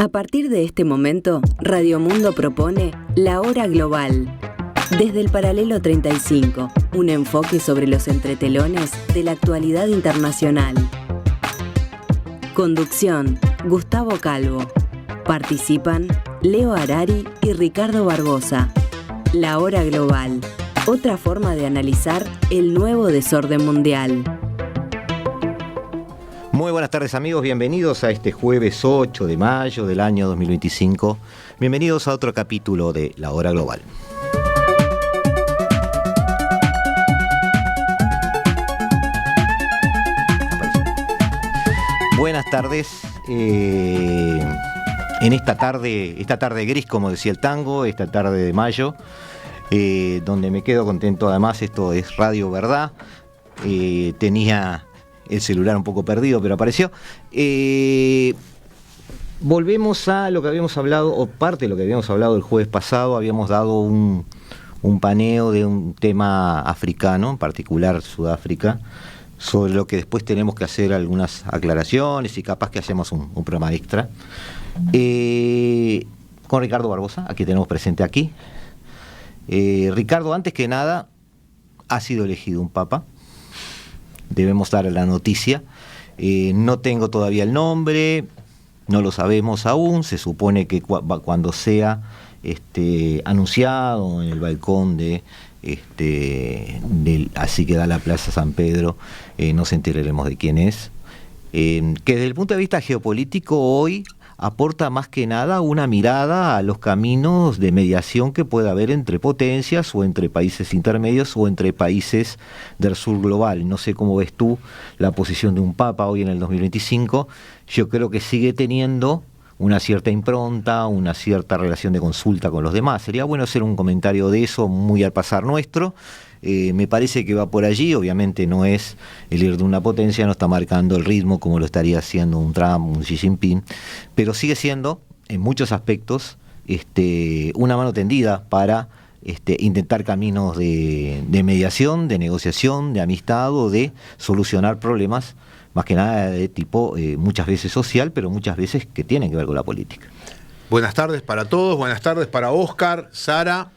A partir de este momento, Radio Mundo propone La Hora Global. Desde el paralelo 35, un enfoque sobre los entretelones de la actualidad internacional. Conducción, Gustavo Calvo. Participan Leo Harari y Ricardo Barbosa. La Hora Global, otra forma de analizar el nuevo desorden mundial. Muy buenas tardes amigos, bienvenidos a este jueves 8 de mayo del año 2025. Bienvenidos a otro capítulo de La Hora Global. Buenas tardes. En esta tarde gris, como decía el tango, esta tarde de mayo, donde me quedo contento. Además, esto es Radio Verdad. Tenía el celular un poco perdido, pero apareció. Volvemos a lo que habíamos hablado, o parte de lo que habíamos hablado el jueves pasado. Habíamos dado un paneo de un tema africano, en particular Sudáfrica, sobre lo que después tenemos que hacer algunas aclaraciones y capaz que hacemos un programa extra. Con Ricardo Barbosa, aquí tenemos presente aquí. Ricardo, antes que nada, ha sido elegido un papa. Debemos dar la noticia. No tengo todavía el nombre, no lo sabemos aún. Se supone que cuando sea anunciado en el balcón así que da la Plaza San Pedro, nos enteraremos de quién es. Que desde el punto de vista geopolítico hoy aporta más que nada una mirada a los caminos de mediación que pueda haber entre potencias o entre países intermedios o entre países del sur global. No sé cómo ves tú la posición de un papa hoy en el 2025. Yo creo que sigue teniendo una cierta impronta, una cierta relación de consulta con los demás. Sería bueno hacer un comentario de eso muy al pasar nuestro. Me parece que va por allí. Obviamente no es el líder de una potencia, no está marcando el ritmo como lo estaría haciendo un Trump, un Xi Jinping, pero sigue siendo en muchos aspectos una mano tendida para intentar caminos de mediación, de negociación, de amistad o de solucionar problemas, más que nada de tipo muchas veces social, pero muchas veces que tienen que ver con la política. Buenas tardes para todos, buenas tardes para Oscar, Sara.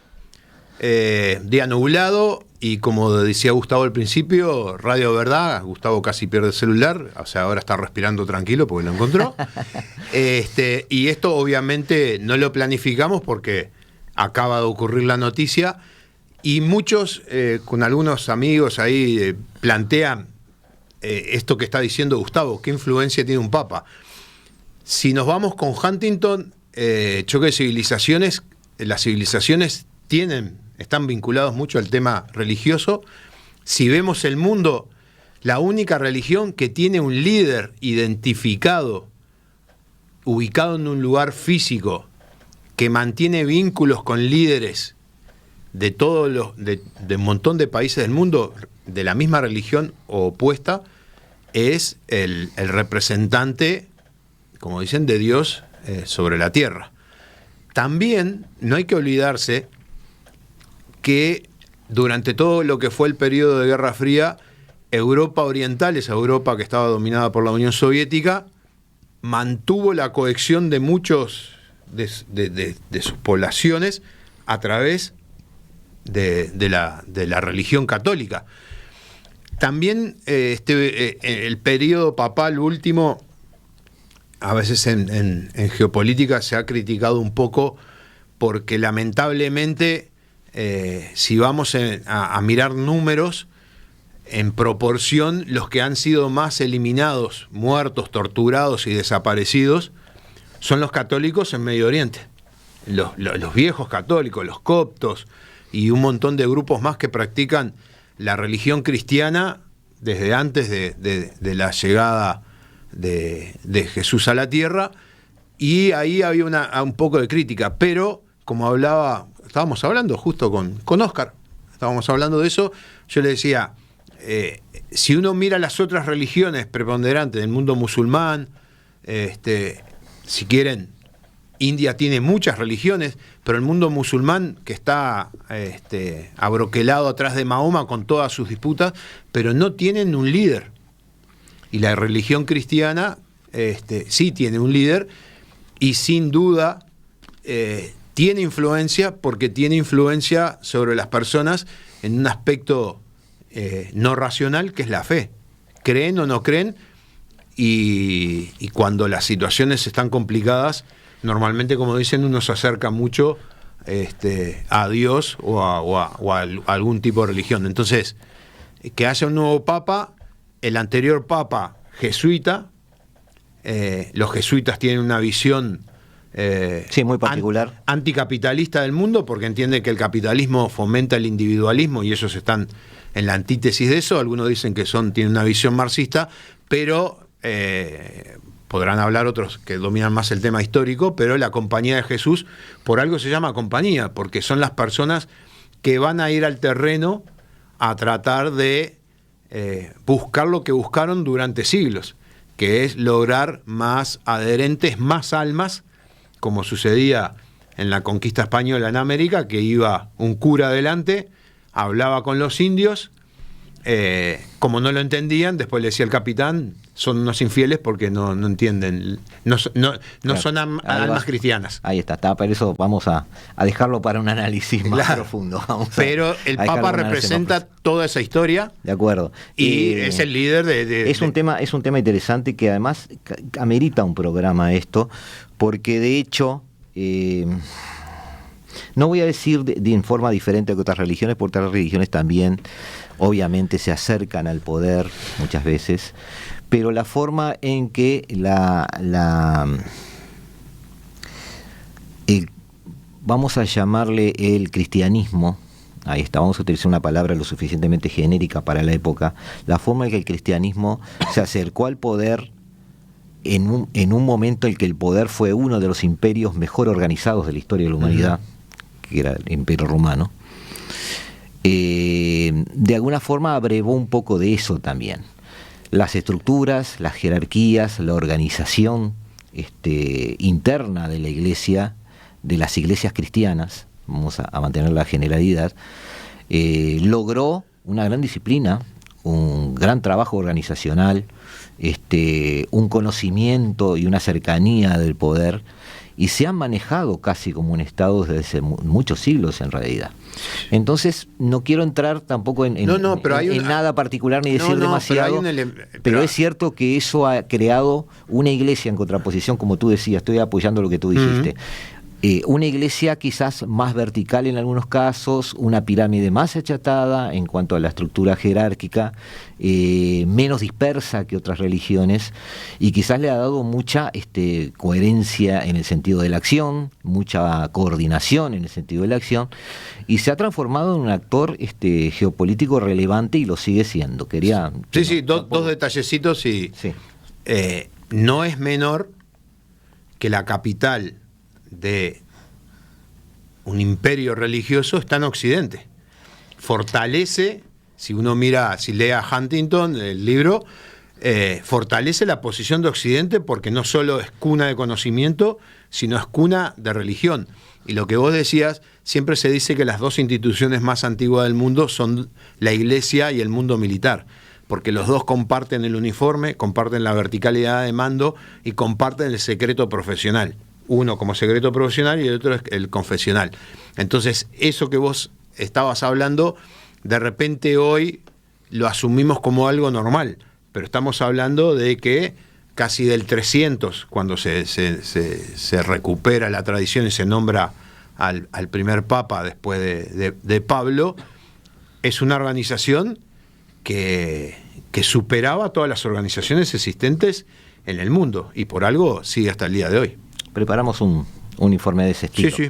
Día nublado y, como decía Gustavo al principio, Radio Verdad. Gustavo casi pierde el celular, o sea, ahora está respirando tranquilo porque lo encontró. Y esto obviamente no lo planificamos porque acaba de ocurrir la noticia y muchos, con algunos amigos ahí, plantean esto que está diciendo Gustavo: ¿qué influencia tiene un papa? Si nos vamos con Huntington, choque de civilizaciones, las civilizaciones están vinculados mucho al tema religioso. Si vemos el mundo, la única religión que tiene un líder identificado, ubicado en un lugar físico, que mantiene vínculos con líderes de un montón de países del mundo, de la misma religión o opuesta, es el representante, como dicen, de Dios sobre la tierra. También no hay que olvidarse que durante todo lo que fue el periodo de Guerra Fría, Europa Oriental, esa Europa que estaba dominada por la Unión Soviética, mantuvo la cohesión de muchos de sus poblaciones a través de la religión católica. También el periodo papal último, a veces en geopolítica se ha criticado un poco porque lamentablemente, si vamos a mirar números, en proporción, los que han sido más eliminados, muertos, torturados y desaparecidos son los católicos en Medio Oriente. Los viejos católicos, los coptos y un montón de grupos más que practican la religión cristiana desde antes de la llegada de Jesús a la tierra, y ahí había un poco de crítica, pero como estábamos hablando justo con Oscar, estábamos hablando de eso, yo le decía, si uno mira las otras religiones preponderantes del mundo musulmán, si quieren, India tiene muchas religiones, pero el mundo musulmán, que está abroquelado atrás de Mahoma con todas sus disputas, pero no tienen un líder. Y la religión cristiana sí tiene un líder, y sin duda tiene influencia, porque tiene influencia sobre las personas en un aspecto no racional, que es la fe. Creen o no creen, y cuando las situaciones están complicadas, normalmente, como dicen, uno se acerca mucho a Dios o a algún tipo de religión. Entonces, que haya un nuevo papa, el anterior papa jesuita, los jesuitas tienen una visión muy particular, anticapitalista del mundo, porque entienden que el capitalismo fomenta el individualismo, y ellos están en la antítesis de eso. Algunos dicen que tienen una visión marxista, pero podrán hablar otros que dominan más el tema histórico, pero la Compañía de Jesús, por algo se llama compañía, porque son las personas que van a ir al terreno a tratar de buscar lo que buscaron durante siglos, que es lograr más adherentes, más almas, como sucedía en la conquista española en América, que iba un cura adelante, hablaba con los indios, como no lo entendían, después le decía el capitán: son unos infieles porque no entienden, no claro, son almas cristianas. Ahí está, por eso vamos a dejarlo para un análisis más profundo. Pero el Papa representa toda esa historia. De acuerdo. Y es el líder es un tema interesante, que además amerita un programa esto, porque de hecho, no voy a decir en forma diferente que otras religiones, porque otras religiones también obviamente se acercan al poder muchas veces, pero la forma en que vamos a llamarle el cristianismo, ahí está, vamos a utilizar una palabra lo suficientemente genérica para la época, la forma en que el cristianismo se acercó al poder en un momento en que el poder fue uno de los imperios mejor organizados de la historia de la humanidad, que era el Imperio Romano. De alguna forma abrevó un poco de eso también. Las estructuras, las jerarquías, la organización interna de la iglesia, de las iglesias cristianas, vamos a mantener la generalidad, logró una gran disciplina, un gran trabajo organizacional, un conocimiento y una cercanía del poder, y se han manejado casi como un Estado desde hace muchos siglos en realidad. Entonces, no quiero entrar tampoco en nada particular ni decir demasiado, pero es cierto que eso ha creado una iglesia en contraposición, como tú decías, estoy apoyando lo que tú dijiste. Una iglesia quizás más vertical en algunos casos, una pirámide más achatada en cuanto a la estructura jerárquica, menos dispersa que otras religiones, y quizás le ha dado mucha coherencia en el sentido de la acción, mucha coordinación en el sentido de la acción, y se ha transformado en un actor geopolítico relevante, y lo sigue siendo. Dos detallecitos. No es menor que la capital de un imperio religioso está en Occidente. Fortalece, si uno mira, si lee a Huntington el libro, fortalece la posición de Occidente, porque no solo es cuna de conocimiento, sino es cuna de religión. Y lo que vos decías, siempre se dice que las dos instituciones más antiguas del mundo son la Iglesia y el mundo militar, porque los dos comparten el uniforme, comparten la verticalidad de mando y comparten el secreto profesional. Uno como secreto profesional y el otro es el confesional. Entonces, eso que vos estabas hablando, de repente hoy lo asumimos como algo normal, pero estamos hablando de que casi del 300, cuando se recupera la tradición y se nombra al primer papa después de Pablo, es una organización que superaba todas las organizaciones existentes en el mundo, y por algo sigue hasta el día de hoy. Preparamos un informe de ese estilo. Sí.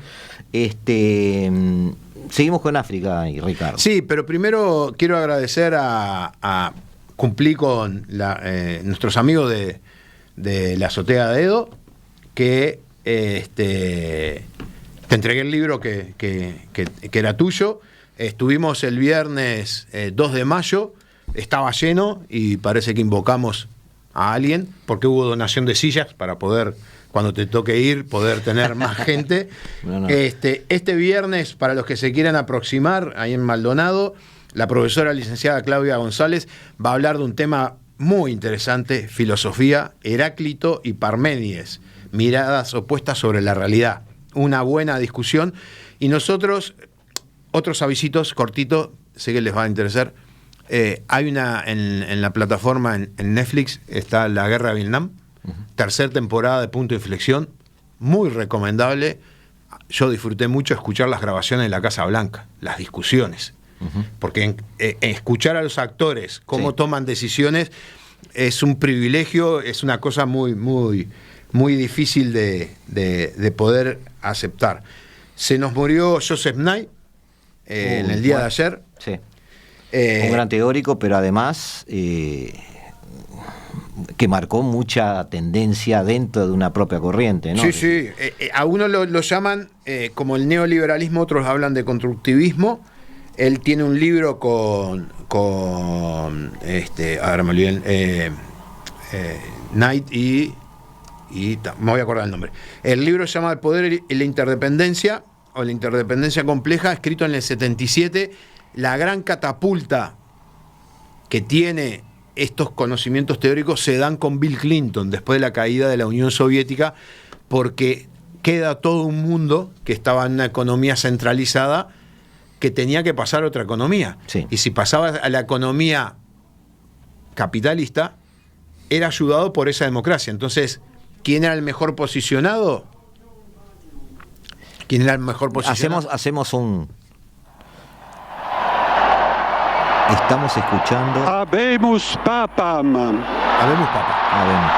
Seguimos con África, y Ricardo. Sí, pero primero quiero agradecer cumplí con nuestros amigos de la Azotea de Edo, que te entregué el libro que era tuyo. Estuvimos el viernes 2 de mayo, estaba lleno, y parece que invocamos a alguien, porque hubo donación de sillas para poder, cuando te toque ir, poder tener más gente. No. Este viernes, para los que se quieran aproximar, ahí en Maldonado, la profesora licenciada Claudia González va a hablar de un tema muy interesante: filosofía, Heráclito y Parménides. miradas opuestas sobre la realidad. Una buena discusión. Y nosotros, otros avisitos cortitos, sé que les va a interesar. Hay una en la plataforma, en Netflix, está La Guerra de Vietnam, tercera temporada de Punto de Inflexión, muy recomendable. Yo disfruté mucho escuchar las grabaciones de la Casa Blanca, las discusiones, porque escuchar a los actores cómo toman decisiones es un privilegio, es una cosa muy, muy, muy difícil de poder aceptar. Se nos murió Joseph Nye en el día de ayer. Sí. Un gran teórico, pero además que marcó mucha tendencia dentro de una propia corriente, ¿no? Sí, sí. A uno lo llaman como el neoliberalismo, otros hablan de constructivismo. Él tiene un libro con ahora me olvidé, Knight y me voy a acordar el nombre. El libro se llama El poder y la interdependencia, o la interdependencia compleja, escrito en el 77. La gran catapulta que tiene estos conocimientos teóricos se dan con Bill Clinton después de la caída de la Unión Soviética, porque queda todo un mundo que estaba en una economía centralizada que tenía que pasar a otra economía. Sí. Y si pasaba a la economía capitalista, era ayudado por esa democracia. Entonces, ¿quién era el mejor posicionado? ¿Quién era el mejor posicionado? Hacemos un... Estamos escuchando... Habemus papam. Habemos, papá. Habemos.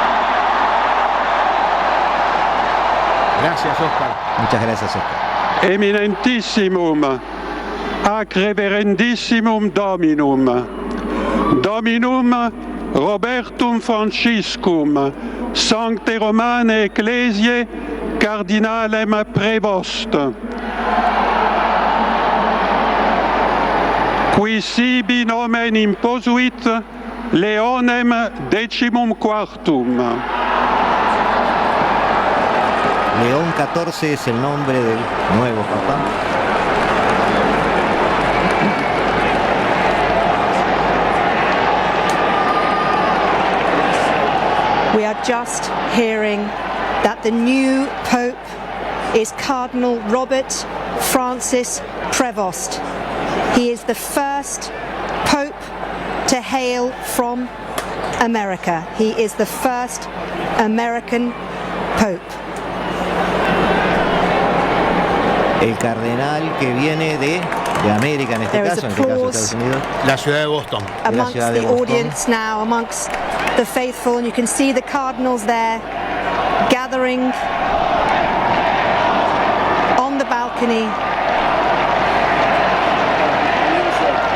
Gracias, Oscar. Muchas gracias, Oscar. Eminentissimum, ac reverendissimum Dominum, Dominum Robertum Franciscum, Sancte Romane Ecclesiae Cardinalem Prevost, qui sibi nomen imposuit Leonem XIV. León XIV es el nombre del nuevo Papa. We are just hearing that the new Pope is Cardinal Robert Francis Prevost. He is the first Pope to hail from America. He is the first American Pope. El cardenal que viene de América, en este There is caso, en este caso de Estados Unidos. La ciudad de Boston. Amongst ciudad de the Boston. audience now, amongst the faithful, and you can see the cardinals there gathering on the balcony.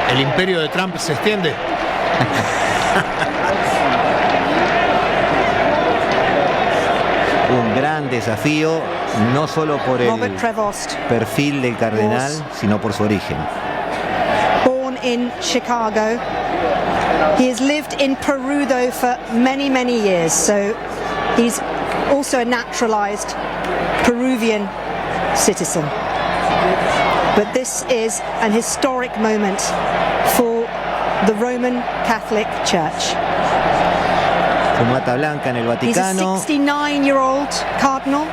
El imperio de Trump se extiende. Un gran desafío, no solo por el Robert Prevost, perfil del cardenal, sino por su origen. born in Chicago. He has lived in Peru though for many, many years, so he's also a naturalized Peruvian citizen. But this is an historic moment for the Roman Catholic Church. Fumata blanca en el He's a Vaticano. 69-year-old cardinal.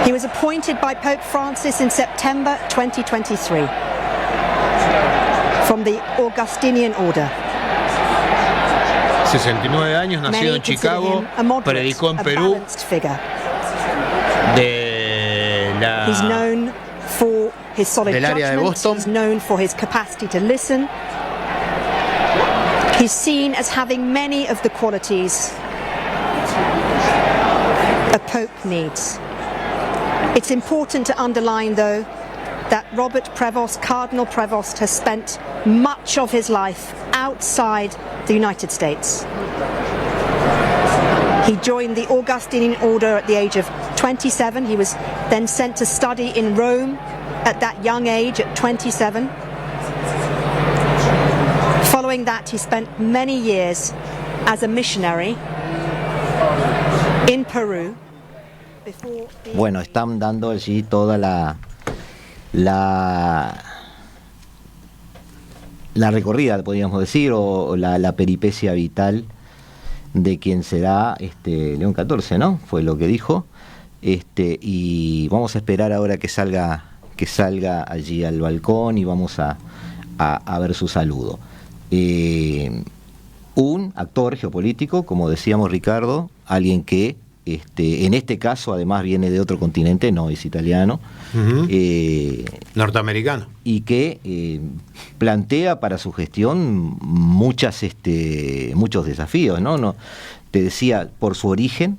He was appointed by Pope Francis in September 2023 from the Augustinian Order. 69 años, nacido Many en consider Chicago, him a moderate, predicó en a Perú, balanced figure. de He's la known for his solid del área de judgment. Boston. He's known for his capacity to listen. He's seen as having many of the qualities a pope needs. It's important to underline, though, that Robert Prevost, Cardinal Prevost, has spent much of his life outside the United States. He joined the Augustinian Order at the age of 27. He was then sent to study in Rome at that young age, at 27. Following that, he spent many years as a missionary in Peru. Bueno, están dando allí toda la recorrida, podríamos decir, o la peripecia vital de quien será León XIV, ¿no? Fue lo que dijo. Y vamos a esperar ahora que salga allí al balcón y vamos a ver su saludo. Un actor geopolítico, como decíamos, Ricardo, alguien que en este caso además viene de otro continente, no es italiano, norteamericano, y que plantea para su gestión muchos desafíos, ¿no? Te decía, por su origen,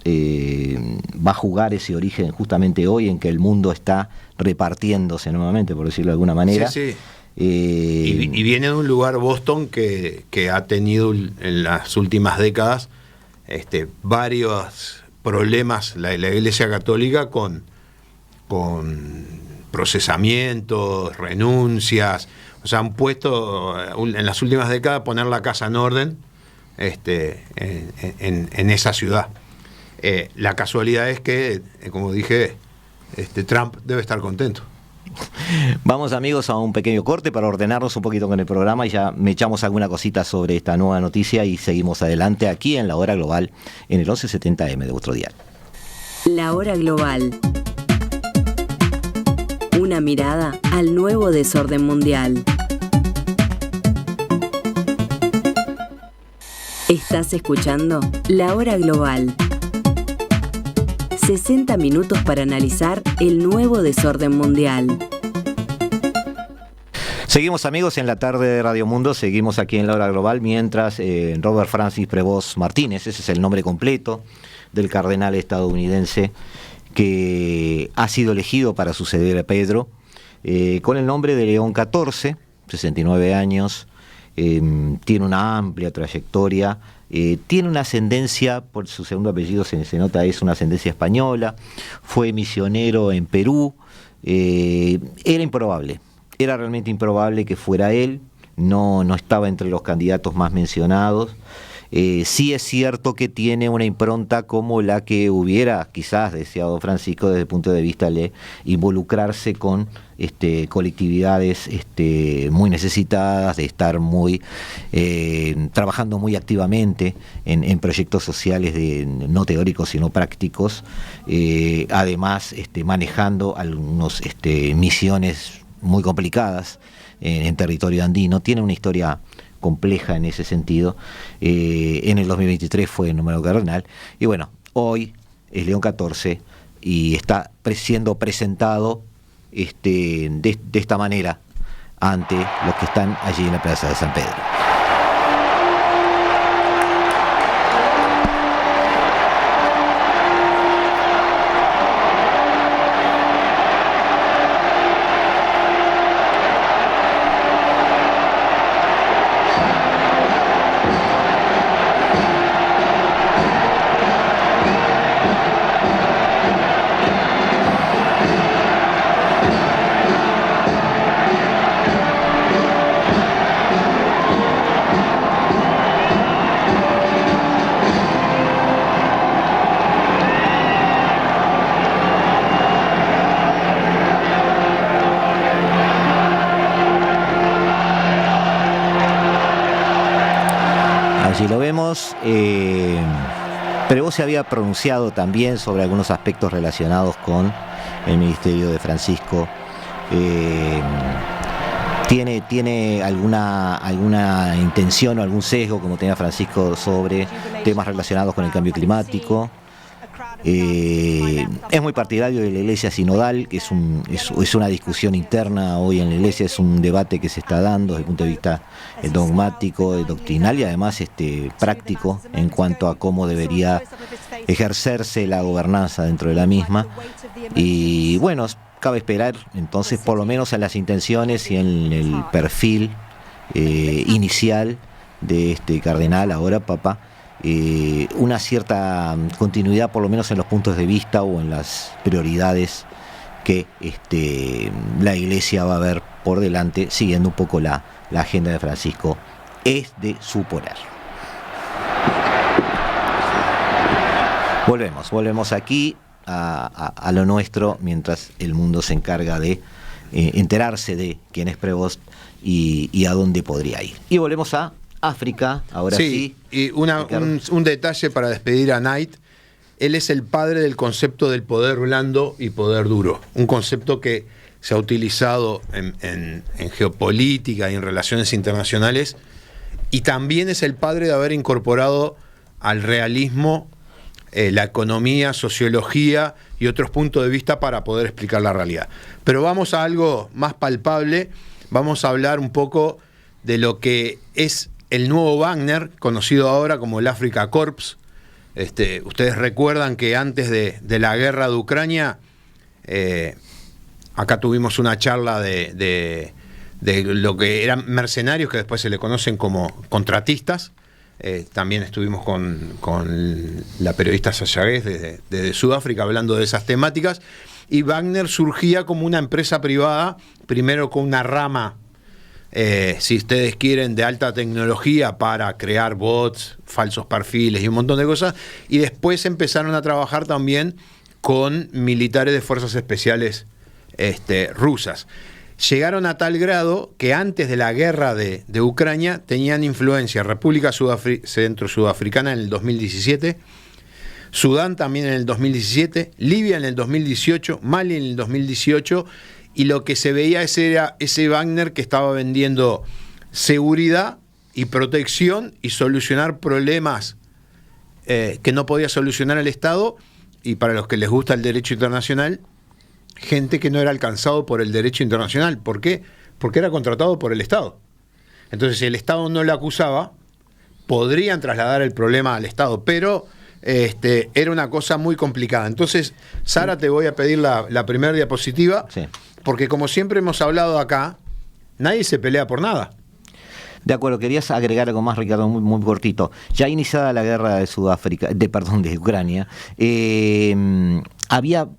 va a jugar ese origen justamente hoy en que el mundo está repartiéndose nuevamente, por decirlo de alguna manera. Sí. Y viene de un lugar, Boston, que ha tenido en las últimas décadas varios problemas, la Iglesia Católica, con procesamientos, renuncias. O sea, han puesto en las últimas décadas poner la casa en orden en esa ciudad. La casualidad es que, como dije, Trump debe estar contento. Vamos, amigos, a un pequeño corte para ordenarnos un poquito con el programa y ya me echamos alguna cosita sobre esta nueva noticia y seguimos adelante aquí en La Hora Global en el 1170M de vuestro dial. La Hora Global. Una mirada al nuevo desorden mundial. Estás escuchando La Hora Global. 60 minutos para analizar el nuevo desorden mundial. Seguimos, amigos, en la tarde de Radio Mundo, seguimos aquí en La Hora Global, mientras Robert Francis Prevost Martínez, ese es el nombre completo del cardenal estadounidense que ha sido elegido para suceder a Pedro, con el nombre de León XIV, 69 años, tiene una amplia trayectoria. Tiene una ascendencia, por su segundo apellido se nota, es una ascendencia española, fue misionero en Perú, era realmente improbable que fuera él, no estaba entre los candidatos más mencionados. Sí es cierto que tiene una impronta como la que hubiera quizás deseado Francisco desde el punto de vista de involucrarse con colectividades muy necesitadas, de estar trabajando muy activamente en proyectos sociales no teóricos sino prácticos, además manejando algunas misiones muy complicadas en territorio andino. Tiene una historia compleja en ese sentido. En el 2023 fue número cardenal y bueno, hoy es León XIV y está siendo presentado de esta manera ante los que están allí en la Plaza de San Pedro. Allí lo vemos. Prevost se había pronunciado también sobre algunos aspectos relacionados con el ministerio de Francisco. ¿Tiene alguna intención o algún sesgo, como tenía Francisco, sobre temas relacionados con el cambio climático? Es muy partidario de la Iglesia sinodal, que es una discusión interna hoy en la Iglesia, es un debate que se está dando desde el punto de vista dogmático, doctrinal y además práctico en cuanto a cómo debería ejercerse la gobernanza dentro de la misma. Y bueno, cabe esperar entonces, por lo menos en las intenciones y en el perfil inicial de este cardenal, ahora papa, una cierta continuidad, por lo menos en los puntos de vista o en las prioridades que la Iglesia va a ver por delante, siguiendo un poco la agenda de Francisco, es de suponer. Volvemos aquí a lo nuestro, mientras el mundo se encarga de enterarse de quién es Prevost y a dónde podría ir. Y volvemos a África, ahora sí. Y un detalle para despedir a Knight. Él es el padre del concepto del poder blando y poder duro. Un concepto que se ha utilizado en geopolítica y en relaciones internacionales. Y también es el padre de haber incorporado al realismo la economía, sociología y otros puntos de vista para poder explicar la realidad. Pero vamos a algo más palpable. Vamos a hablar un poco de lo que es el nuevo Wagner, conocido ahora como el Afrika Korps. Ustedes recuerdan que antes de la guerra de Ucrania, acá tuvimos una charla de lo que eran mercenarios, que después se le conocen como contratistas. También estuvimos con la periodista Sasha Guess desde Sudáfrica hablando de esas temáticas. Y Wagner surgía como una empresa privada, primero con una rama, si ustedes quieren, de alta tecnología para crear bots, falsos perfiles y un montón de cosas, y después empezaron a trabajar también con militares de fuerzas especiales rusas. Llegaron a tal grado que antes de la guerra de Ucrania tenían influencia República Centro Sudafricana en el 2017, Sudán también en el 2017, Libia en el 2018, Mali en el 2018, y lo que se veía era ese Wagner que estaba vendiendo seguridad y protección y solucionar problemas que no podía solucionar el Estado, y para los que les gusta el derecho internacional, gente que no era alcanzado por el derecho internacional. ¿Por qué? Porque era contratado por el Estado. Entonces, si el Estado no le acusaba, podrían trasladar el problema al Estado, pero era una cosa muy complicada. Entonces, Sara, te voy a pedir la primera diapositiva, sí, porque como siempre hemos hablado acá, nadie se pelea por nada. De acuerdo, querías agregar algo más, Ricardo, muy, muy cortito. Ya iniciada la guerra de de Ucrania,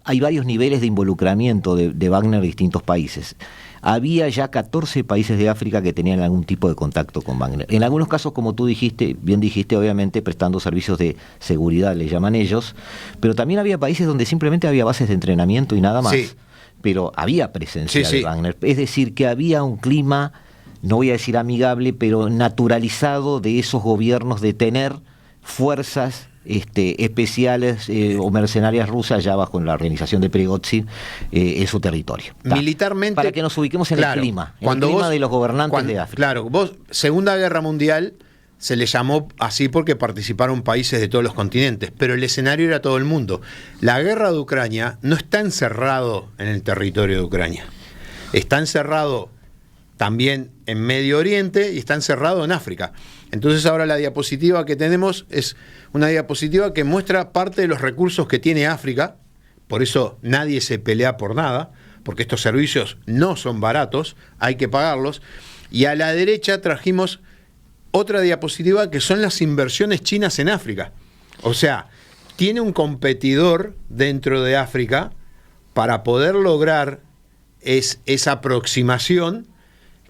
hay varios niveles de involucramiento de Wagner en distintos países. Había ya 14 países de África que tenían algún tipo de contacto con Wagner. En algunos casos, como tú bien dijiste, obviamente prestando servicios de seguridad, le llaman ellos, pero también había países donde simplemente había bases de entrenamiento y nada más. Sí. Pero había presencia de Wagner. Es decir, que había un clima, no voy a decir amigable, pero naturalizado de esos gobiernos de tener fuerzas especiales o mercenarias rusas ya bajo la organización de Prigozhin en su territorio. Militarmente, para que nos ubiquemos en el clima, de los gobernantes de África. Claro, Segunda Guerra Mundial se le llamó así porque participaron países de todos los continentes, pero el escenario era todo el mundo. La guerra de Ucrania no está encerrado en el territorio de Ucrania, está encerrado también en Medio Oriente y está encerrado en África. Entonces ahora la diapositiva que tenemos es una diapositiva que muestra parte de los recursos que tiene África. Por eso nadie se pelea por nada, porque estos servicios no son baratos, hay que pagarlos. Y a la derecha trajimos otra diapositiva que son las inversiones chinas en África. O sea, tiene un competidor dentro de África para poder lograr esa aproximación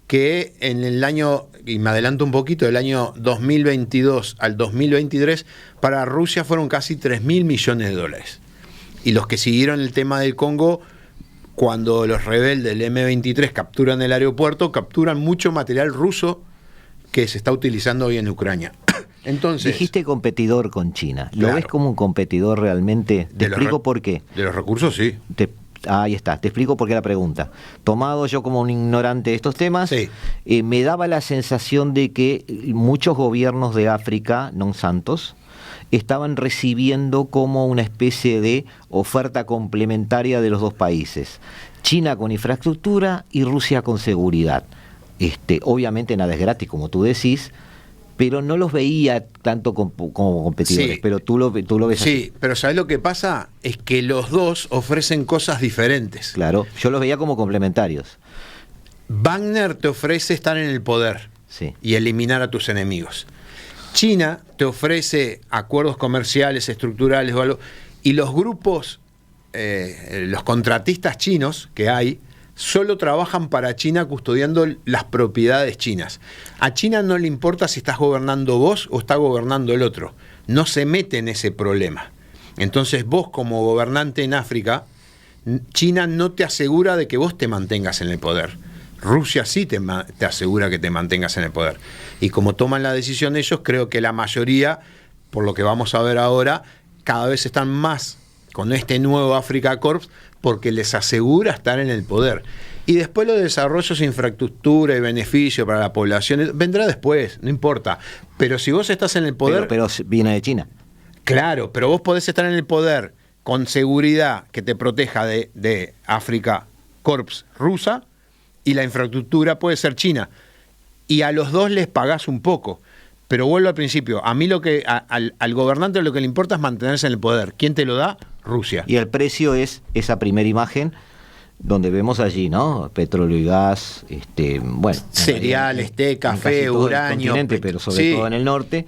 que en el año, y me adelanto un poquito, del año 2022 al 2023, para Rusia fueron casi 3.000 millones de dólares. Y los que siguieron el tema del Congo, cuando los rebeldes del M23 capturan el aeropuerto, capturan mucho material ruso que se está utilizando hoy en Ucrania. Entonces, dijiste competidor con China. ¿Lo ves como un competidor realmente? Te explico por qué. De los recursos, sí. Ahí está, te explico por qué la pregunta. Tomado yo como un ignorante de estos temas, sí, me daba la sensación de que muchos gobiernos de África, non santos, estaban recibiendo como una especie de oferta complementaria de los dos países. China con infraestructura y Rusia con seguridad. Obviamente nada es gratis, como tú decís, pero no los veía tanto como competidores, sí, pero tú lo ves así. Sí, pero ¿sabes lo que pasa? Es que los dos ofrecen cosas diferentes. Claro, yo los veía como complementarios. Wagner te ofrece estar en el poder, sí, y eliminar a tus enemigos. China te ofrece acuerdos comerciales, estructurales o algo, y los grupos, los contratistas chinos que hay, solo trabajan para China custodiando las propiedades chinas. A China no le importa si estás gobernando vos o está gobernando el otro. No se mete en ese problema. Entonces vos como gobernante en África, China no te asegura de que vos te mantengas en el poder. Rusia sí te asegura que te mantengas en el poder. Y como toman la decisión ellos, creo que la mayoría, por lo que vamos a ver ahora, cada vez están más con este nuevo Africa Corps porque les asegura estar en el poder. Y después los desarrollos, infraestructura y beneficio para la población, vendrá después, no importa. Pero si vos estás en el poder... Pero viene de China. Claro, pero vos podés estar en el poder con seguridad que te proteja de Africa Corps rusa, y la infraestructura puede ser China. Y a los dos les pagás un poco. Pero vuelvo al principio, a mí al gobernante lo que le importa es mantenerse en el poder. ¿Quién te lo da? Rusia. Y el precio es esa primera imagen donde vemos allí, ¿no? Petróleo y gas, bueno, cereales, té, café, uranio, pero sobre todo en el norte.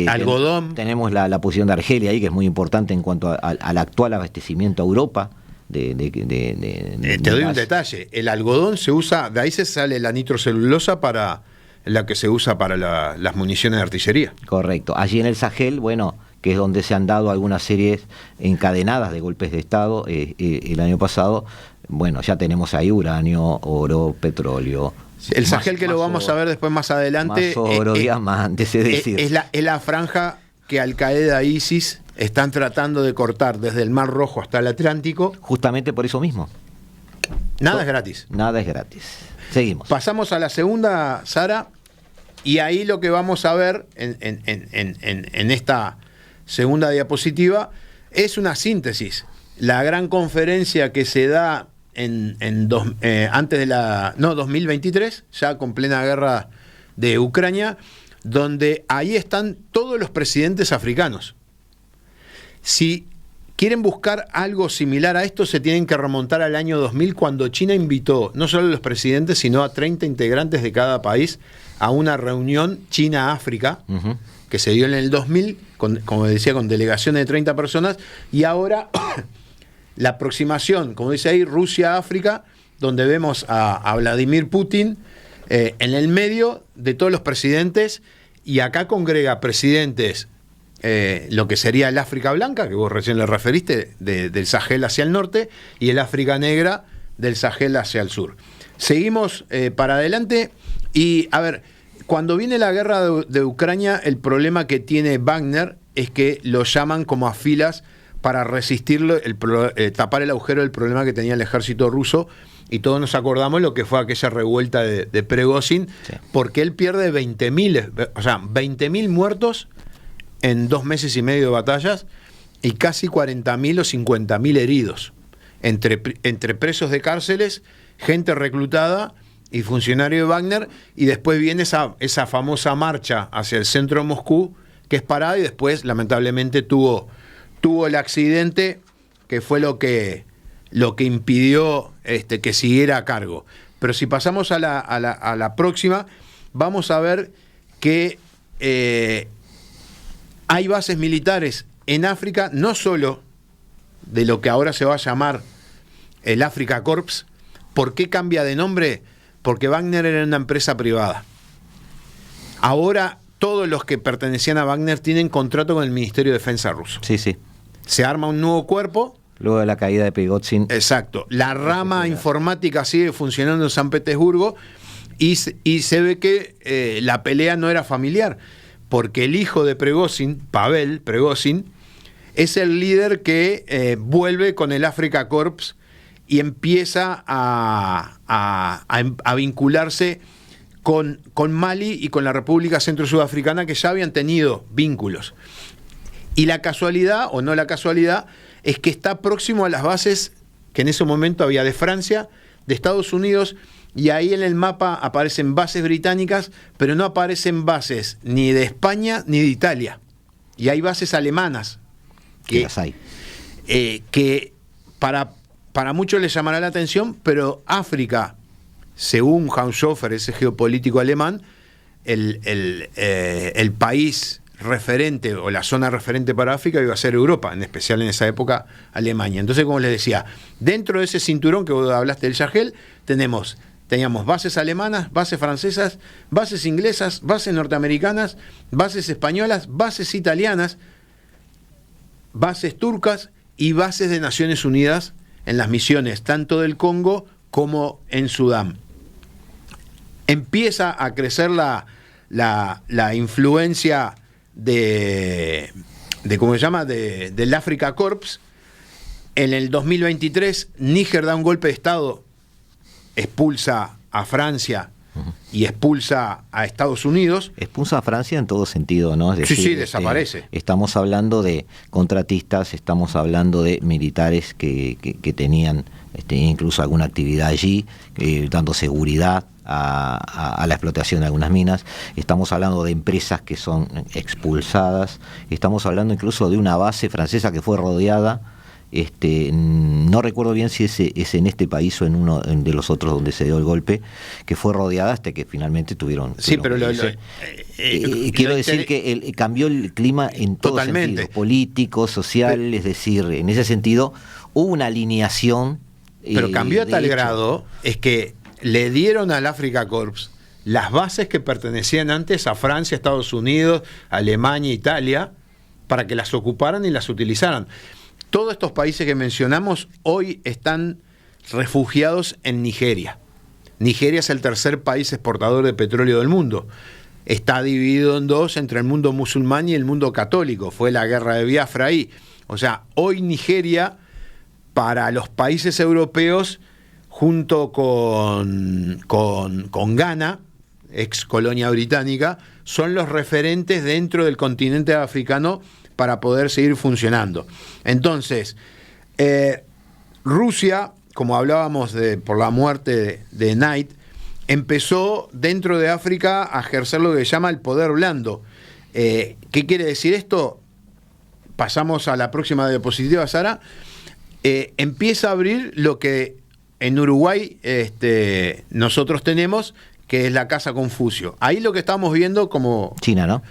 Algodón. Tenemos la posición de Argelia ahí, que es muy importante en cuanto al actual abastecimiento a Europa. Te doy un detalle, el algodón se usa, de ahí se sale la nitrocelulosa para la que se usa para las municiones de artillería. Correcto. Allí en el Sahel, bueno, que es donde se han dado algunas series encadenadas de golpes de Estado el año pasado, bueno, ya tenemos ahí uranio, oro, petróleo. El Sahel, que lo vamos a ver después más adelante, más oro, diamantes, es decir. Es la franja que Al-Qaeda, ISIS están tratando de cortar desde el Mar Rojo hasta el Atlántico. Justamente por eso mismo. Nada es gratis. Nada es gratis. Seguimos. Pasamos a la segunda, Sara, y ahí lo que vamos a ver en esta segunda diapositiva es una síntesis. La gran conferencia que se da antes de 2023, ya con plena guerra de Ucrania, donde ahí están todos los presidentes africanos. Si quieren buscar algo similar a esto, se tienen que remontar al año 2000, cuando China invitó no solo a los presidentes, sino a 30 integrantes de cada país a una reunión China-África, que se dio en el 2000, como decía, con delegaciones de 30 personas, y ahora la aproximación, como dice ahí, Rusia-África, donde vemos a Vladimir Putin en el medio de todos los presidentes, y acá congrega presidentes, lo que sería el África Blanca, que vos recién le referiste, del Sahel hacia el norte, y el África Negra del Sahel hacia el sur. Seguimos para adelante, y a ver, cuando viene la guerra de Ucrania, el problema que tiene Wagner es que lo llaman como a filas para resistirlo, tapar el agujero del problema que tenía el ejército ruso, y todos nos acordamos lo que fue aquella revuelta de Prigozhin, sí, porque él pierde 20.000 muertos en 2 meses y medio de batallas, y casi 40.000 o 50.000 heridos, entre presos de cárceles, gente reclutada y funcionario de Wagner, y después viene esa famosa marcha hacia el centro de Moscú, que es parada, y después lamentablemente tuvo el accidente que fue lo que impidió que siguiera a cargo. Pero si pasamos a la próxima, vamos a ver que hay bases militares en África, no solo de lo que ahora se va a llamar el Africa Corps. ¿Por qué cambia de nombre? Porque Wagner era una empresa privada. Ahora todos los que pertenecían a Wagner tienen contrato con el Ministerio de Defensa ruso. Sí, sí. Se arma un nuevo cuerpo. Luego de la caída de Prigozhin. Exacto. La rama informática sigue funcionando en San Petersburgo, y se ve que la pelea no era familiar, porque el hijo de Prigozhin, Pavel Prigozhin, es el líder que vuelve con el Africa Corps y empieza a vincularse con Mali y con la República Centro-Sudafricana, que ya habían tenido vínculos. Y la casualidad, o no la casualidad, es que está próximo a las bases que en ese momento había de Francia, de Estados Unidos, y ahí en el mapa aparecen bases británicas, pero no aparecen bases ni de España ni de Italia. Y hay bases alemanas. Que las hay. Que para muchos les llamará la atención, pero África, según Hans Schoffer, ese geopolítico alemán, el país referente, o la zona referente para África, iba a ser Europa, en especial en esa época Alemania. Entonces, como les decía, dentro de ese cinturón que vos hablaste del Sahel, teníamos bases alemanas, bases francesas, bases inglesas, bases norteamericanas, bases españolas, bases italianas, bases turcas y bases de Naciones Unidas en las misiones tanto del Congo como en Sudán. empieza a crecer la influencia de ¿cómo se llama? Del Africa Corps. En el 2023, Níger da un golpe de Estado, expulsa a Francia y expulsa a Estados Unidos. Expulsa a Francia en todo sentido, ¿no? Es decir, sí, desaparece. Estamos hablando de contratistas, estamos hablando de militares que tenían incluso alguna actividad allí, dando seguridad a la explotación de algunas minas. Estamos hablando de empresas que son expulsadas. Estamos hablando incluso de una base francesa que fue rodeada. No recuerdo bien si es en este país o en uno de los otros donde se dio el golpe, que fue rodeada hasta que finalmente tuvieron. Sí, pero quiero decir que cambió el clima en todo sentido, político, social, es decir, en ese sentido hubo una alineación. Pero cambió a tal grado, es que le dieron al Africa Corps las bases que pertenecían antes a Francia, Estados Unidos, Alemania, Italia, para que las ocuparan y las utilizaran. Todos estos países que mencionamos hoy están refugiados en Nigeria. Nigeria es el tercer país exportador de petróleo del mundo. Está dividido en dos, entre el mundo musulmán y el mundo católico. Fue la guerra de Biafra ahí. O sea, hoy Nigeria, para los países europeos, junto con Ghana, ex colonia británica, son los referentes dentro del continente africano para poder seguir funcionando. Entonces, Rusia, como hablábamos por la muerte de Knight, empezó dentro de África a ejercer lo que se llama el poder blando. ¿Qué quiere decir esto? Pasamos a la próxima diapositiva, Sara. Empieza a abrir lo que en Uruguay nosotros tenemos, que es la Casa Confucio. Ahí lo que estamos viendo como... China, ¿no?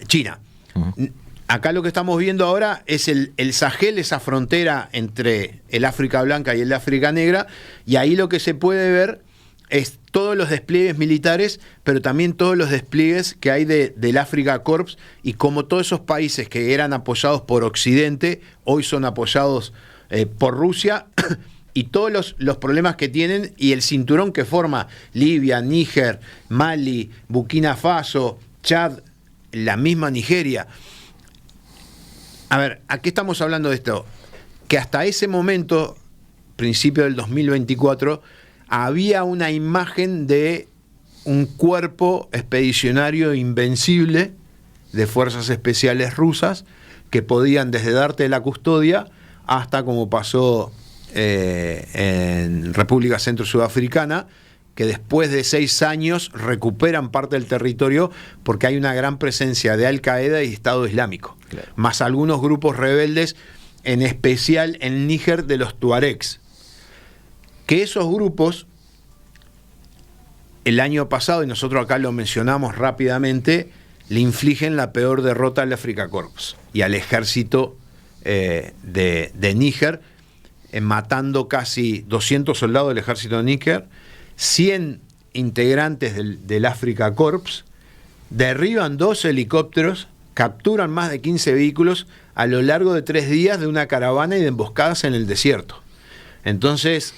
China. Uh-huh. Acá lo que estamos viendo ahora es el Sahel, esa frontera entre el África Blanca y el África Negra, y ahí lo que se puede ver es todos los despliegues militares, pero también todos los despliegues que hay del Africa Corps, y como todos esos países que eran apoyados por Occidente, hoy son apoyados por Rusia, y todos los problemas que tienen, y el cinturón que forma Libia, Níger, Mali, Burkina Faso, Chad, la misma Nigeria. A ver, ¿a qué estamos hablando de esto? Que hasta ese momento, principio del 2024, había una imagen de un cuerpo expedicionario invencible de fuerzas especiales rusas que podían desde darte la custodia hasta, como pasó en República Centro Sudafricana, que después de 6 años recuperan parte del territorio porque hay una gran presencia de Al-Qaeda y Estado Islámico, claro, más algunos grupos rebeldes, en especial en Níger, de los tuaregs. Que esos grupos, el año pasado, y nosotros acá lo mencionamos rápidamente, le infligen la peor derrota al Africa Corps y al ejército de Níger, matando casi 200 soldados del ejército de Níger, 100 integrantes del Africa Corps, derriban 2 helicópteros, capturan más de 15 vehículos a lo largo de 3 días de una caravana y de emboscadas en el desierto. Entonces,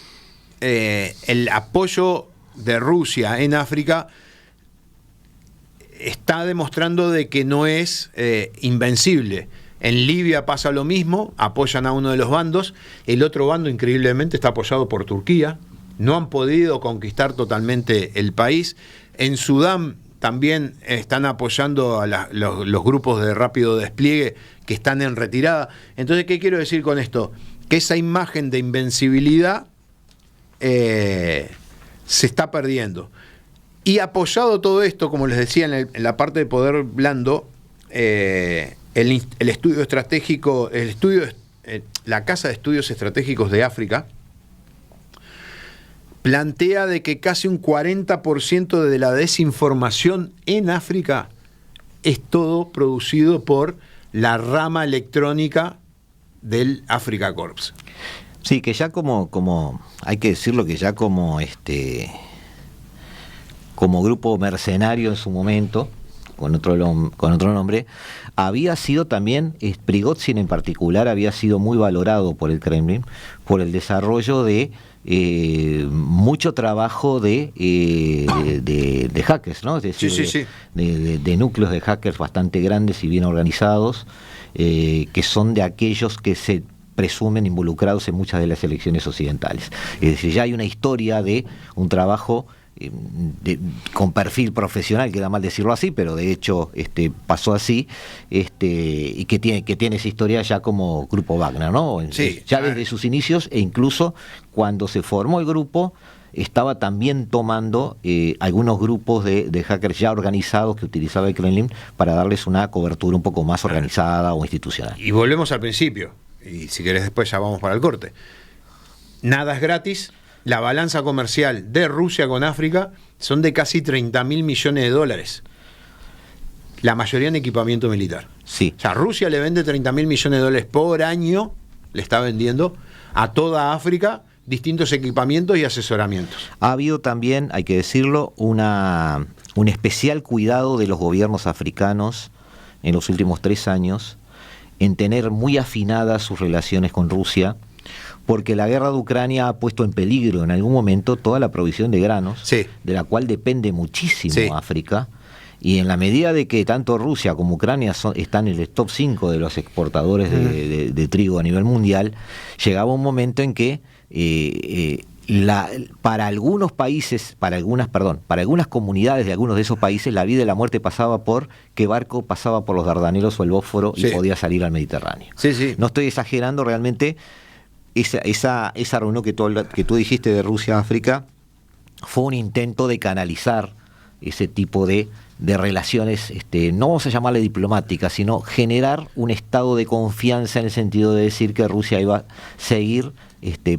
el apoyo de Rusia en África está demostrando de que no es invencible. En Libia pasa lo mismo, apoyan a uno de los bandos, el otro bando increíblemente está apoyado por Turquía, no han podido conquistar totalmente el país. En Sudán también están apoyando a los grupos de rápido despliegue que están en retirada. Entonces, ¿qué quiero decir con esto? Que esa imagen de invencibilidad se está perdiendo. Y apoyado todo esto, como les decía, en la parte de poder blando, el estudio estratégico, la Casa de Estudios Estratégicos de África, plantea de que casi un 40% de la desinformación en África es todo producido por la rama electrónica del Africa Corps. Sí, que ya como hay que decirlo, que ya como grupo mercenario en su momento, con otro nombre, había sido también, Prigozhin en particular, había sido muy valorado por el Kremlin por el desarrollo de mucho trabajo de hackers, ¿no? Es decir, Sí. De núcleos de hackers bastante grandes y bien organizados, que son de aquellos que se presumen involucrados en muchas de las elecciones occidentales. Es decir, ya hay una historia de un trabajo con perfil profesional, queda mal decirlo así, pero de hecho pasó así, y que tiene esa historia ya como Grupo Wagner, ¿no? Sí. Ya desde sus inicios, e incluso cuando se formó el grupo, estaba también tomando algunos grupos de hackers ya organizados que utilizaba el Kremlin para darles una cobertura un poco más organizada o institucional. Y volvemos al principio, y si querés después ya vamos para el corte. Nada es gratis. La balanza comercial de Rusia con África son de casi 30.000 millones de dólares. La mayoría en equipamiento militar. Sí. O sea, Rusia le vende 30.000 millones de dólares por año, le está vendiendo a toda África distintos equipamientos y asesoramientos. Ha habido también, hay que decirlo, un especial cuidado de los gobiernos africanos en los últimos 3 años en tener muy afinadas sus relaciones con Rusia, porque la guerra de Ucrania ha puesto en peligro en algún momento toda la provisión de granos, Sí. de la cual depende muchísimo Sí. África, y en la medida de que tanto Rusia como Ucrania están en el top 5 de los exportadores de trigo a nivel mundial, llegaba un momento en que para algunas comunidades de algunos de esos países, la vida y la muerte pasaba por qué barco pasaba por los Dardanelos o el Bósforo y Sí. podía salir al Mediterráneo. Sí. No estoy exagerando, realmente esa reunión que tú dijiste de Rusia-África fue un intento de canalizar ese tipo de relaciones, no vamos a llamarle diplomáticas, sino generar un estado de confianza en el sentido de decir que Rusia iba a seguir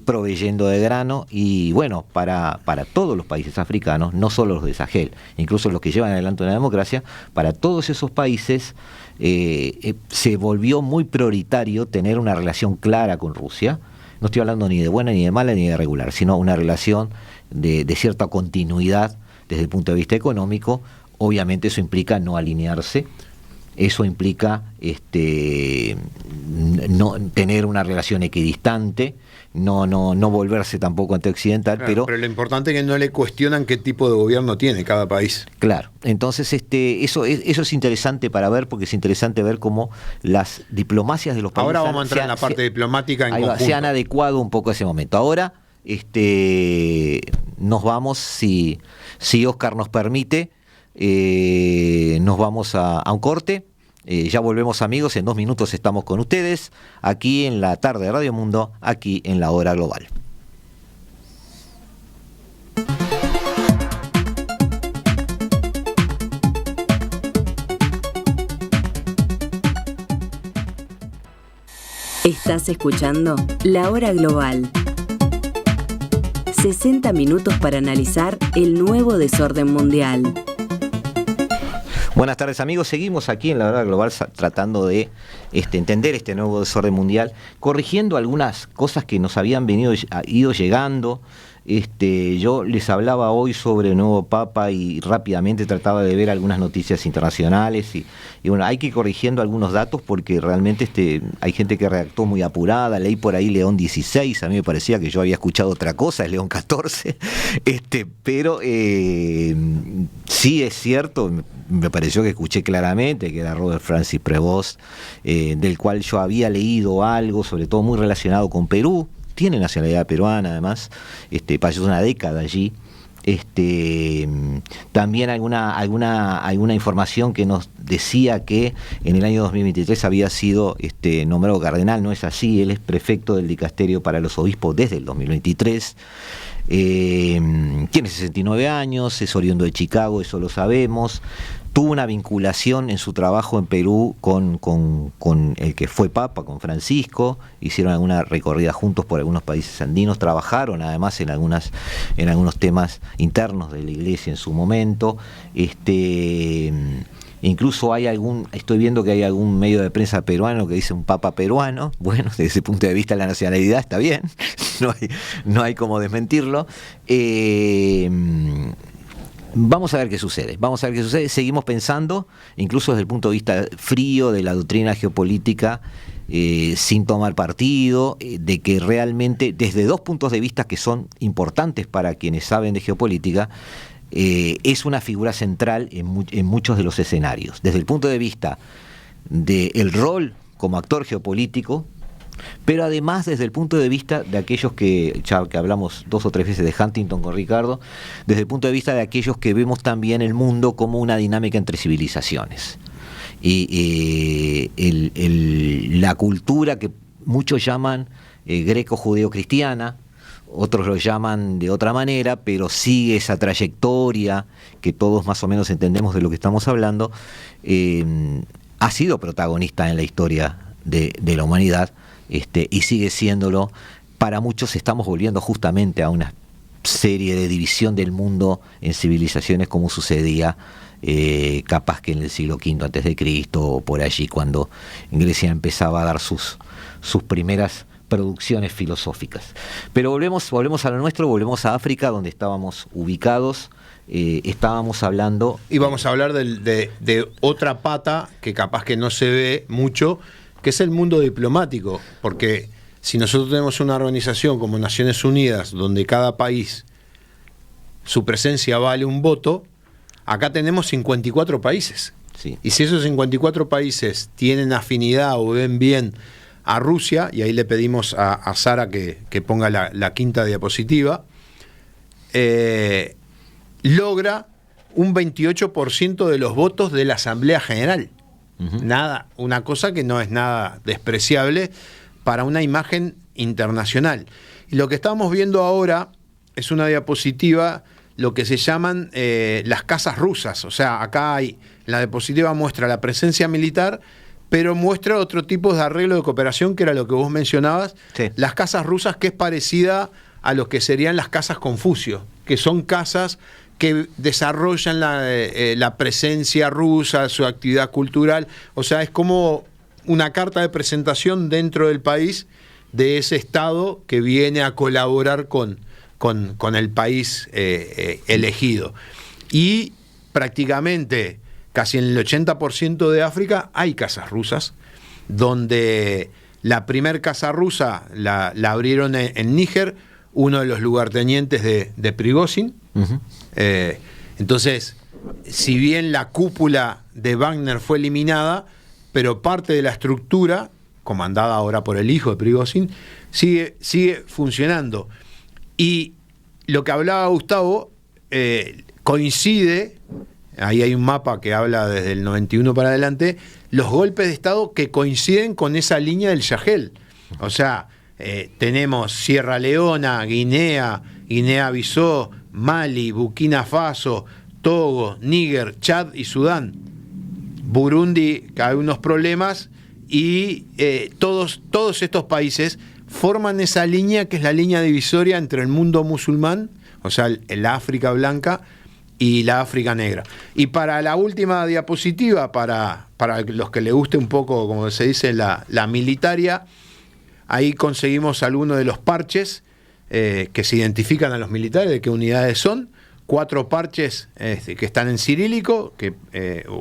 proveyendo de grano, y bueno, para todos los países africanos, no solo los de Sahel, incluso los que llevan adelante una democracia, para todos esos países se volvió muy prioritario tener una relación clara con Rusia. No estoy hablando ni de buena, ni de mala, ni de regular, sino una relación de cierta continuidad desde el punto de vista económico. Obviamente eso implica no alinearse, eso implica no tener una relación equidistante, no volverse tampoco antioccidental, Claro, pero lo importante es que no le cuestionan qué tipo de gobierno tiene cada país. Claro, entonces eso es interesante para ver, porque es interesante ver cómo las diplomacias de los países Ahora vamos a entrar en la parte diplomática en conjunto. se han adecuado un poco a ese momento. Ahora nos vamos, si Oscar nos permite, nos vamos a un corte. Ya volvemos, amigos, en 2 minutos estamos con ustedes aquí en la tarde de Radio Mundo, aquí en la Hora Global. Estás escuchando La Hora Global. 60 minutos para analizar el nuevo desorden mundial. Buenas tardes, amigos. Seguimos aquí en la Hora Global tratando de entender este nuevo desorden mundial, corrigiendo algunas cosas que nos habían ido llegando. Yo les hablaba hoy sobre el nuevo Papa y rápidamente trataba de ver algunas noticias internacionales y bueno, hay que ir corrigiendo algunos datos porque realmente hay gente que redactó muy apurada. Leí por ahí León XVI, a mí me parecía que yo había escuchado otra cosa, es León XIV, pero sí es cierto, me pareció que escuché claramente que era Robert Francis Prevost, del cual yo había leído algo, sobre todo muy relacionado con Perú. Tiene nacionalidad peruana, además, pasó una década allí. También alguna información que nos decía que en el año 2023 había sido nombrado cardenal. No es así, él es prefecto del dicasterio para los obispos desde el 2023. Tiene 69 años, es oriundo de Chicago, eso lo sabemos. Tuvo una vinculación en su trabajo en Perú con el que fue Papa, con Francisco. Hicieron alguna recorrida juntos por algunos países andinos. Trabajaron además en algunos temas internos de la Iglesia en su momento. Incluso estoy viendo que hay algún medio de prensa peruano que dice un Papa peruano. Bueno, desde ese punto de vista la nacionalidad está bien, no hay cómo desmentirlo. Vamos a ver qué sucede. Seguimos pensando, incluso desde el punto de vista frío de la doctrina geopolítica, sin tomar partido, de que realmente, desde dos puntos de vista que son importantes para quienes saben de geopolítica, es una figura central en muchos de los escenarios. Desde el punto de vista del rol como actor geopolítico, pero además desde el punto de vista de aquellos que hablamos 2 o 3 veces de Huntington con Ricardo, desde el punto de vista de aquellos que vemos también el mundo como una dinámica entre civilizaciones. Y la cultura que muchos llaman greco-judeo-cristiana, otros lo llaman de otra manera, pero sigue esa trayectoria que todos más o menos entendemos de lo que estamos hablando, ha sido protagonista en la historia de la humanidad, y sigue siéndolo. Para muchos estamos volviendo justamente a una serie de división del mundo en civilizaciones como sucedía capaz que en el siglo V antes de Cristo, o por allí, cuando Grecia empezaba a dar sus primeras producciones filosóficas. Pero volvemos a lo nuestro, volvemos a África, donde estábamos ubicados. Estábamos hablando... Y vamos a hablar de otra pata que capaz que no se ve mucho, que es el mundo diplomático, porque si nosotros tenemos una organización como Naciones Unidas, donde cada país, su presencia vale un voto, acá tenemos 54 países. Sí. Y si esos 54 países tienen afinidad o ven bien a Rusia, y ahí le pedimos a Sara que ponga la quinta diapositiva, logra un 28% de los votos de la Asamblea General. Uh-huh. Nada, una cosa que no es nada despreciable para una imagen internacional. Y lo que estamos viendo ahora es una diapositiva, lo que se llaman las casas rusas. O sea, acá la diapositiva muestra la presencia militar, pero muestra otro tipo de arreglo de cooperación, que era lo que vos mencionabas. Sí. Las casas rusas, que es parecida a lo que serían las casas Confucio, que son casas que desarrollan la presencia rusa, su actividad cultural. O sea, es como una carta de presentación dentro del país de ese Estado que viene a colaborar con el país elegido. Y prácticamente casi en el 80% de África hay casas rusas, donde la primer casa rusa la abrieron en Níger, uno de los lugartenientes de Prigozhin. Uh-huh. Entonces, si bien la cúpula de Wagner fue eliminada, pero parte de la estructura, comandada ahora por el hijo de Prigozhin, sigue funcionando. Y lo que hablaba Gustavo coincide, ahí hay un mapa que habla desde el 91 para adelante, los golpes de Estado que coinciden con esa línea del Sahel. O sea, tenemos Sierra Leona, Guinea-Bissau, Mali, Burkina Faso, Togo, Níger, Chad y Sudán. Burundi, que hay unos problemas, y todos estos países forman esa línea que es la línea divisoria entre el mundo musulmán, o sea, la África blanca, y la África negra. Y para la última diapositiva, para los que les guste un poco, como se dice, la militaria, ahí conseguimos algunos de los parches que se identifican a los militares, de qué unidades son. 4 parches que están en cirílico, que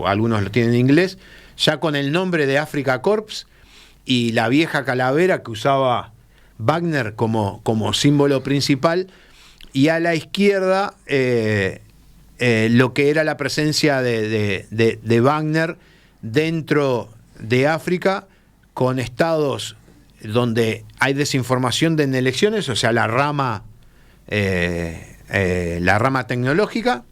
algunos lo tienen en inglés, ya con el nombre de Africa Corps, y la vieja calavera que usaba Wagner como símbolo principal, y a la izquierda lo que era la presencia de Wagner dentro de África, con estados donde hay desinformación en elecciones, o sea, la rama tecnológica,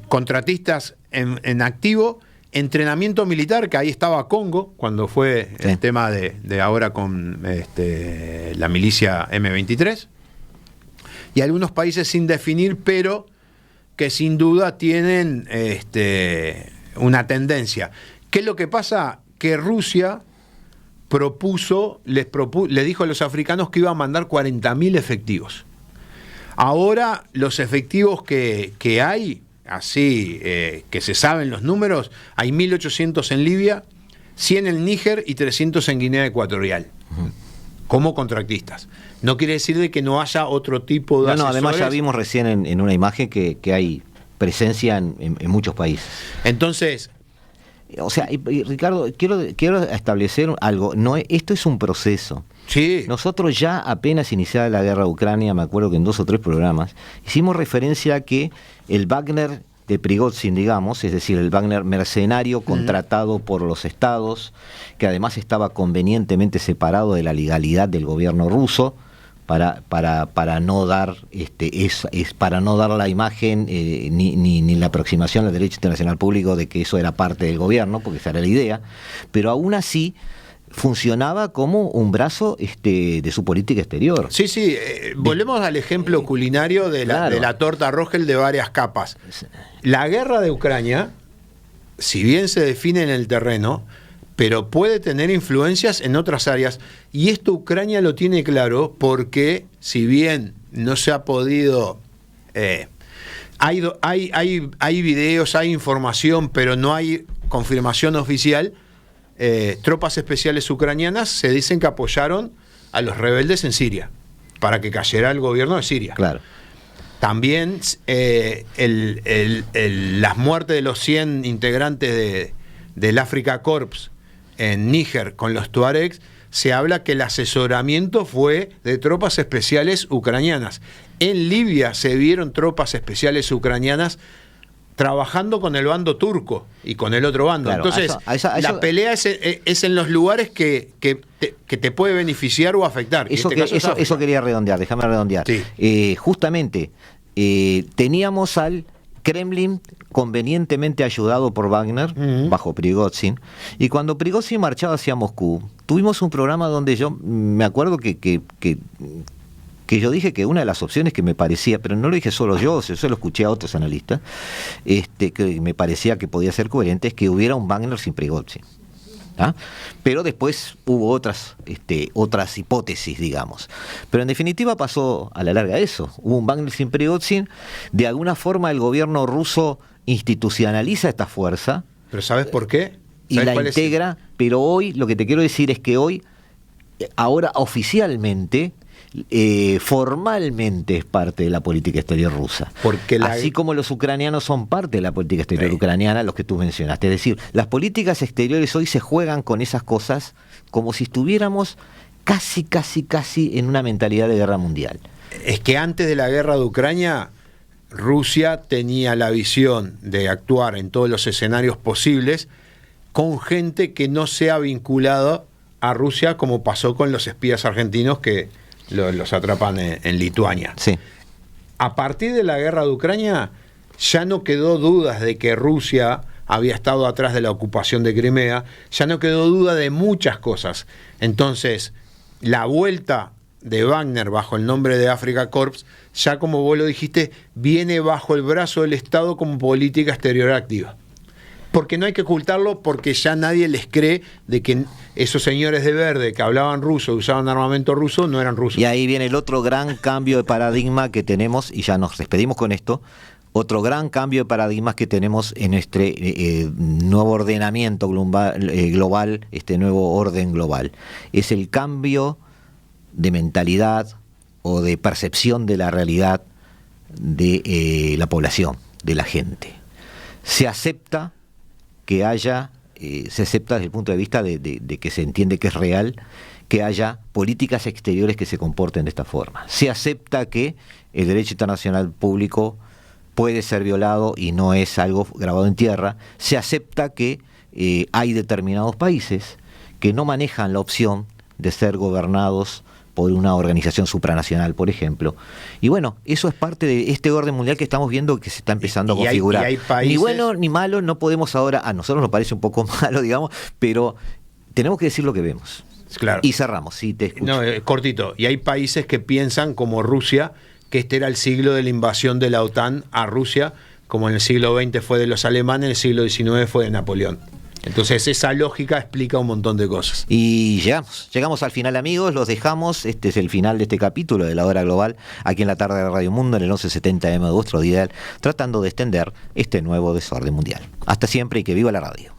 contratistas en activo, entrenamiento militar, que ahí estaba Congo, cuando fue sí. El tema de ahora con la milicia M23, y algunos países sin definir, pero que sin duda tienen una tendencia. ¿Qué es lo que pasa? Que Rusia le dijo a los africanos que iba a mandar 40.000 efectivos. Ahora los efectivos que hay, así que se saben los números, hay 1.800 en Libia, 100 en Níger y 300 en Guinea Ecuatorial, uh-huh. Como contratistas. No quiere decir de que no haya otro tipo de asesores. Además ya vimos recién en una imagen que hay presencia en muchos países. Entonces, O sea, y Ricardo, quiero establecer algo. Esto es un proceso. Sí. Nosotros ya apenas iniciada la guerra de Ucrania, me acuerdo que en 2 o 3 programas, hicimos referencia a que el Wagner de Prigozhin, digamos, es decir, el Wagner mercenario contratado por los estados, que además estaba convenientemente separado de la legalidad del gobierno ruso, para no dar para no dar la imagen ni la aproximación al derecho internacional público de que eso era parte del gobierno, porque esa era la idea, pero aún así funcionaba como un brazo de su política exterior. Sí, volvemos al ejemplo culinario de la torta Rogel de varias capas. La guerra de Ucrania, si bien se define en el terreno, pero puede tener influencias en otras áreas, y esto Ucrania lo tiene claro, porque si bien no se ha podido... hay videos, hay información, pero no hay confirmación oficial. Tropas especiales ucranianas se dicen que apoyaron a los rebeldes en Siria, para que cayera el gobierno de Siria. Claro. También las muertes de los 100 integrantes del Africa Corps en Níger con los tuaregs, se habla que el asesoramiento fue de tropas especiales ucranianas. En Libia se vieron tropas especiales ucranianas trabajando con el bando turco y con el otro bando. Claro, entonces, la pelea es en los lugares que te puede beneficiar o afectar. Eso quería redondear, déjame redondear. Sí. Justamente, teníamos al Kremlin convenientemente ayudado por Wagner, bajo Prigozhin, y cuando Prigozhin marchaba hacia Moscú, tuvimos un programa donde yo me acuerdo que yo dije que una de las opciones que me parecía, pero no lo dije solo yo, eso lo escuché a otros analistas, que me parecía que podía ser coherente, es que hubiera un Wagner sin Prigozhin. ¿Ah? Pero después hubo otras hipótesis, digamos. Pero en definitiva pasó a la larga eso. Hubo un Wagner sin Prigozhin. De alguna forma el gobierno ruso institucionaliza esta fuerza. ¿Pero sabes por qué? Y la integra. Pero hoy, lo que te quiero decir es que hoy, ahora oficialmente, formalmente es parte de la política exterior rusa, porque así como los ucranianos son parte de la política exterior ucraniana, los que tú mencionaste. Es decir, las políticas exteriores hoy se juegan con esas cosas como si estuviéramos casi en una mentalidad de guerra mundial. Es que antes de la guerra de Ucrania, Rusia tenía la visión de actuar en todos los escenarios posibles con gente que no sea vinculada a Rusia, como pasó con los espías argentinos que los atrapan en Lituania. Sí. A partir de la guerra de Ucrania ya no quedó dudas de que Rusia había estado atrás de la ocupación de Crimea, ya no quedó duda de muchas cosas. Entonces, la vuelta de Wagner bajo el nombre de Africa Corps, ya como vos lo dijiste, viene bajo el brazo del Estado como política exterior activa. Porque no hay que ocultarlo, porque ya nadie les cree de que esos señores de verde que hablaban ruso, usaban armamento ruso, no eran rusos. Y ahí viene el otro gran cambio de paradigma que tenemos, y ya nos despedimos con esto, otro gran cambio de paradigmas que tenemos en nuestro nuevo ordenamiento global, este nuevo orden global. Es el cambio de mentalidad o de percepción de la realidad de la población, de la gente. Se acepta que haya, se acepta desde el punto de vista de que se entiende que es real, que haya políticas exteriores que se comporten de esta forma. Se acepta que el derecho internacional público puede ser violado y no es algo grabado en tierra. Se acepta que hay determinados países que no manejan la opción de ser gobernados por una organización supranacional, por ejemplo. Y bueno, eso es parte de este orden mundial que estamos viendo que se está empezando a configurar. Hay países... Ni bueno ni malo, no podemos ahora, a nosotros nos parece un poco malo, digamos, pero tenemos que decir lo que vemos. Claro. Y cerramos, sí, te escucho. No, cortito. Y hay países que piensan, como Rusia, que este era el siglo de la invasión de la OTAN a Rusia, como en el siglo XX fue de los alemanes, en el siglo XIX fue de Napoleón. Entonces esa lógica explica un montón de cosas. Y llegamos al final, amigos, los dejamos. Este es el final de este capítulo de La Hora Global, aquí en la tarde de Radio Mundo, en el 1170M de vuestro dial, tratando de extender este nuevo desorden mundial. Hasta siempre y que viva la radio.